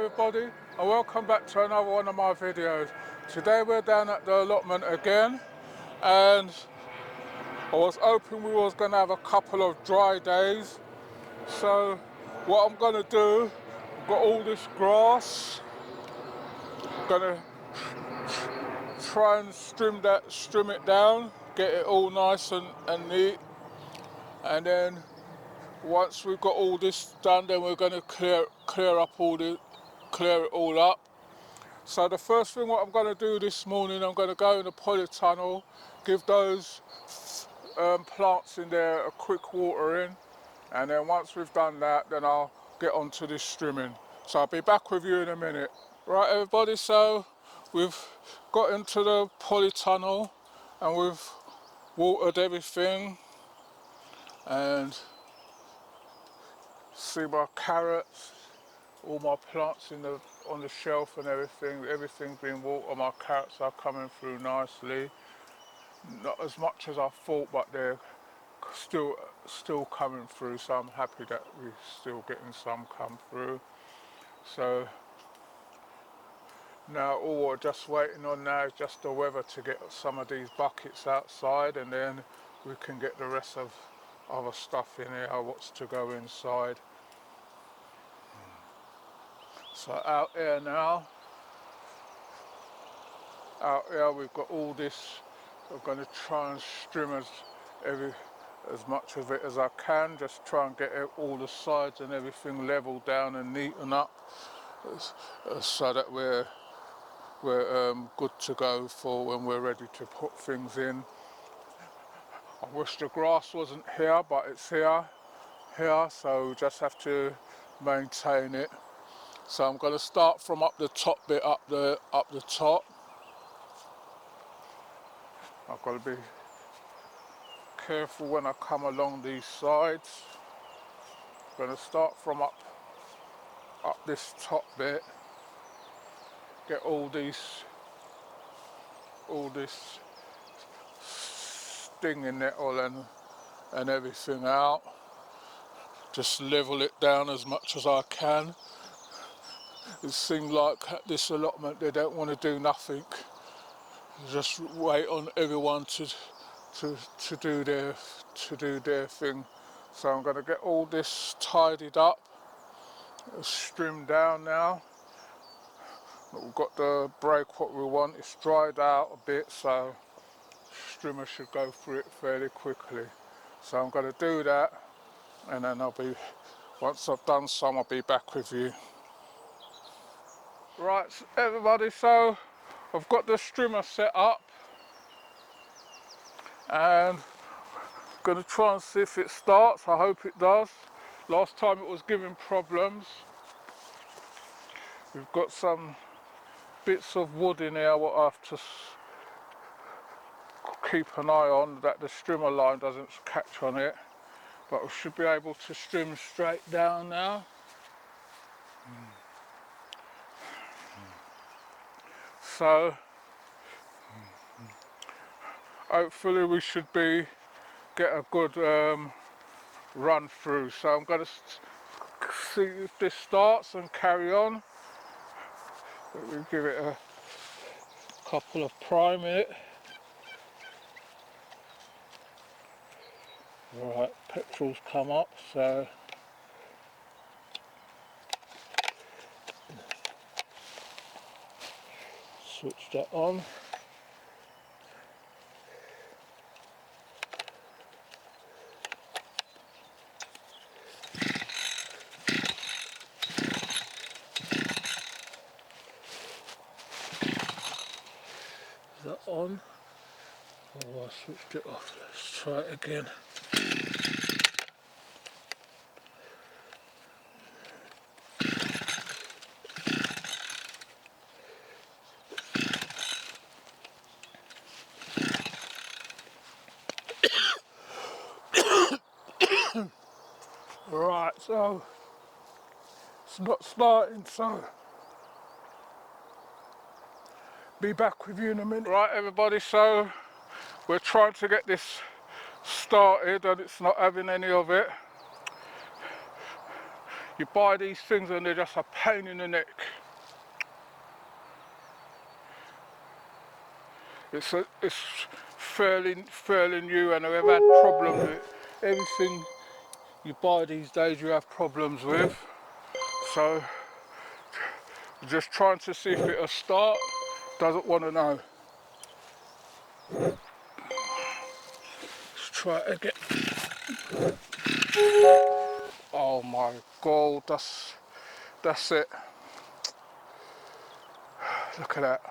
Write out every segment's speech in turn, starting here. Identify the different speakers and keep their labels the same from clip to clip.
Speaker 1: everybody, and welcome back to another one of my videos. Today we're down at the allotment again, and I was hoping we was going to have a couple of dry days. So what I'm going to do, I've got all this grass, going to try and strim it down, get it all nice and neat, and then once we've got all this done, then we're going to clear it all up. So the first thing what I'm going to do this morning, I'm going to go in the polytunnel, give those plants in there a quick watering, and then once we've done that, then I'll get on to this strimming. So I'll be back with you in a minute. Right everybody, so we've got into the polytunnel and we've watered everything, and see my carrots, all my plants on the shelf and everything's been watered. My carrots are coming through nicely. Not as much as I thought, but they're still coming through, so I'm happy that we're still getting some come through. So now all we're just waiting on now is just the weather to get some of these buckets outside, and then we can get the rest of other stuff in here, what's to go inside. So out here now, we've got all this. I'm going to try and strim as much of it as I can, just try and get all the sides and everything leveled down and neaten up, so that we're good to go for when we're ready to put things in. I wish the grass wasn't here, but it's here, so we just have to maintain it. So I'm going to start from up the top bit, up the top. I've got to be careful when I come along these sides. I'm going to start from up this top bit, get all this stinging nettle and everything out. Just level it down as much as I can. It seems like at this allotment they don't want to do nothing. Just wait on everyone to do their thing. So I'm going to get all this tidied up. It's trimmed down now. We've got the break what we want. It's dried out a bit, so Strimmer should go through it fairly quickly. So I'm going to do that, and then once I've done some, I'll be back with you. Right everybody, so I've got the Strimmer set up, and I'm going to try and see if it starts. I hope it does. Last time it was giving problems. We've got some bits of wood in here what I have to keep an eye on, that the Strimmer line doesn't catch on it, but we should be able to strim straight down now. So hopefully we should get a good run through. So I'm going to see if this starts and carry on. We'll give it a couple of prime in it. Right, petrol's come up, so switch that on. Is that on? Oh, I switched it off. Let's try it again. Right, so it's not starting, so be back with you in a minute. Right everybody, so we're trying to get this started and it's not having any of it. You buy these things and they're just a pain in the neck. It's fairly new, and I've had problems with everything you buy these days. You have problems with, so just trying to see if it'll start. Doesn't want to know. Let's try it again. Oh my God, that's it. Look at that.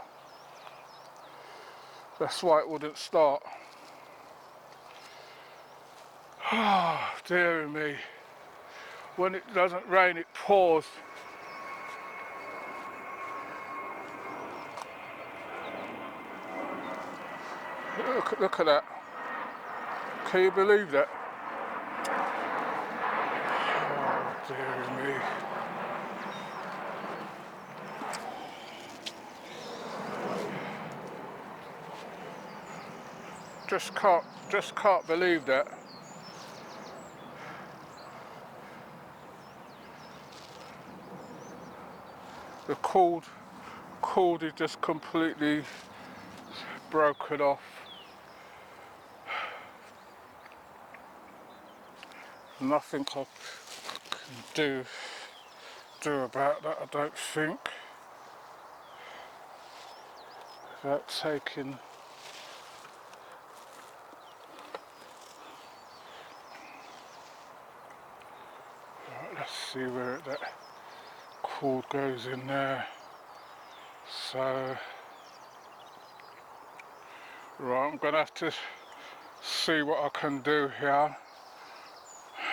Speaker 1: That's why it wouldn't start. Ah, dear me. When it doesn't rain, it pours. Look at that. Can you believe that? Oh, dear me. Just can't believe that. The cord is just completely broken off. Nothing I can do about that, I don't think, without taking. Right, let's see where that cord goes in there. So, right, I'm gonna have to see what I can do here,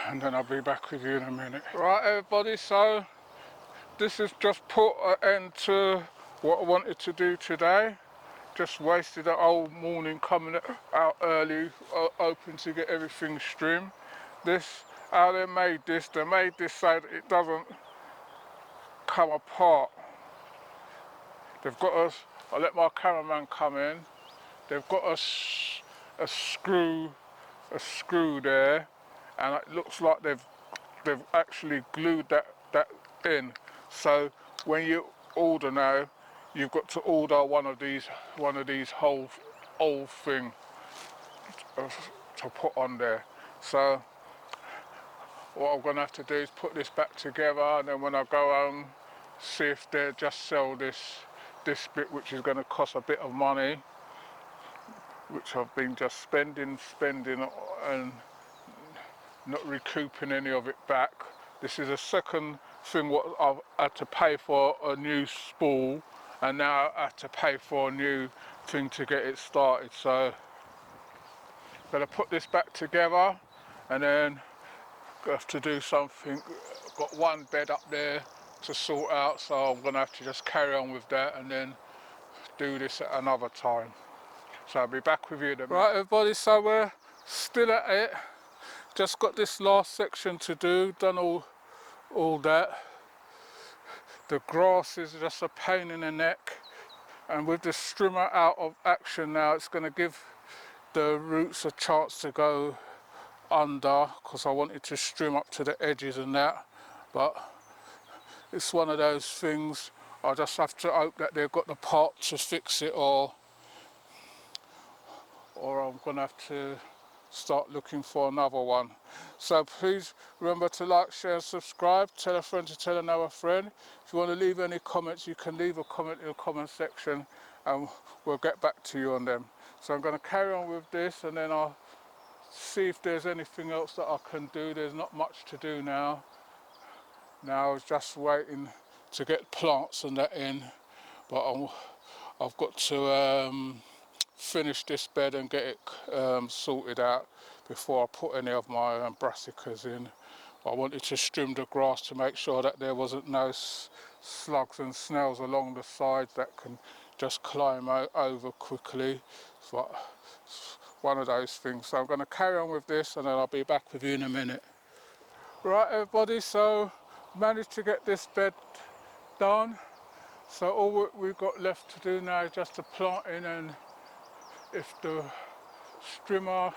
Speaker 1: and then I'll be back with you in a minute. Right, everybody, so this has just put an end to what I wanted to do today. Just wasted the whole morning coming out early, hoping to get everything trimmed. This, how they made this so that it doesn't come apart. They've got us, I let my cameraman come in, they've got a screw there, and it looks like they've actually glued that in. So when you order now, you've got to order one of these whole thing to put on there. So what I'm going to have to do is put this back together, and then when I go home, see if they just sell this bit, which is going to cost a bit of money, which I've been just spending and not recouping any of it back. This is a second thing what I've had to pay for, a new spool, and now I have to pay for a new thing to get it started. So I'm going to put this back together, and then have to do something. Got one bed up there to sort out, so I'm going to have to just carry on with that and then do this at another time. So I'll be back with you in a minute. Right, everybody, so we're still at it. Just got this last section to do, done all that. The grass is just a pain in the neck, and with the strimmer out of action now, it's going to give the roots a chance to go under, because I wanted to strim up to the edges and that, but it's one of those things. I just have to hope that they've got the part to fix it, or I'm going to have to start looking for another one. So please remember to like, share and subscribe. Tell a friend to tell another friend. If you want to leave any comments, you can leave a comment in the comment section and we'll get back to you on them. So I'm going to carry on with this, and then I'll see if there's anything else that I can do. There's not much to do now. Now I was just waiting to get plants and that in, but I've got to finish this bed and get it sorted out before I put any of my brassicas in. I wanted to trim the grass to make sure that there wasn't no slugs and snails along the sides that can just climb over quickly. But it's one of those things. So I'm going to carry on with this, and then I'll be back with you in a minute. Right, everybody, so managed to get this bed done. So all we've got left to do now is just to plant in, and if the strimmer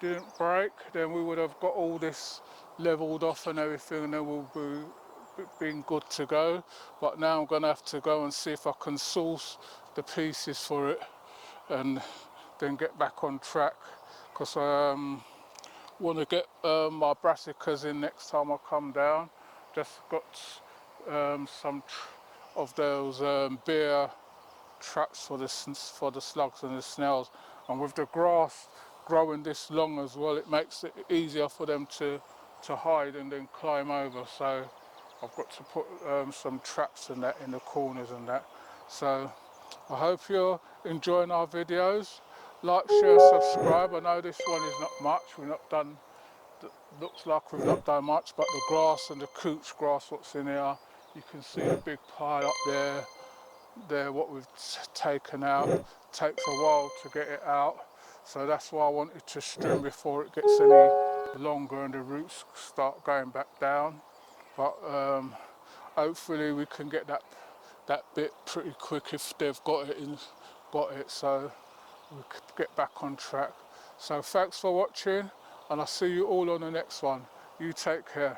Speaker 1: didn't break, then we would have got all this leveled off and everything, and then we'll be been good to go, but now I'm going to have to go and see if I can source the pieces for it and then get back on track, because I want to get my brassicas in next time I come down. Just got some of those beer traps for the slugs and the snails, and with the grass growing this long as well, it makes it easier for them to hide and then climb over. So I've got to put some traps and that in the corners and that. So I hope you're enjoying our videos. Like, share, subscribe. I know this one is not much, we've not done, looks like we've not done much, but the grass and the couch grass what's in here, you can see the big pile up there what we've taken out. Takes a while to get it out, so that's why I wanted to trim before it gets any longer and the roots start going back down. But hopefully we can get that bit pretty quick if they've got it, so we could get back on track. So thanks for watching, and I'll see you all on the next one. You take care.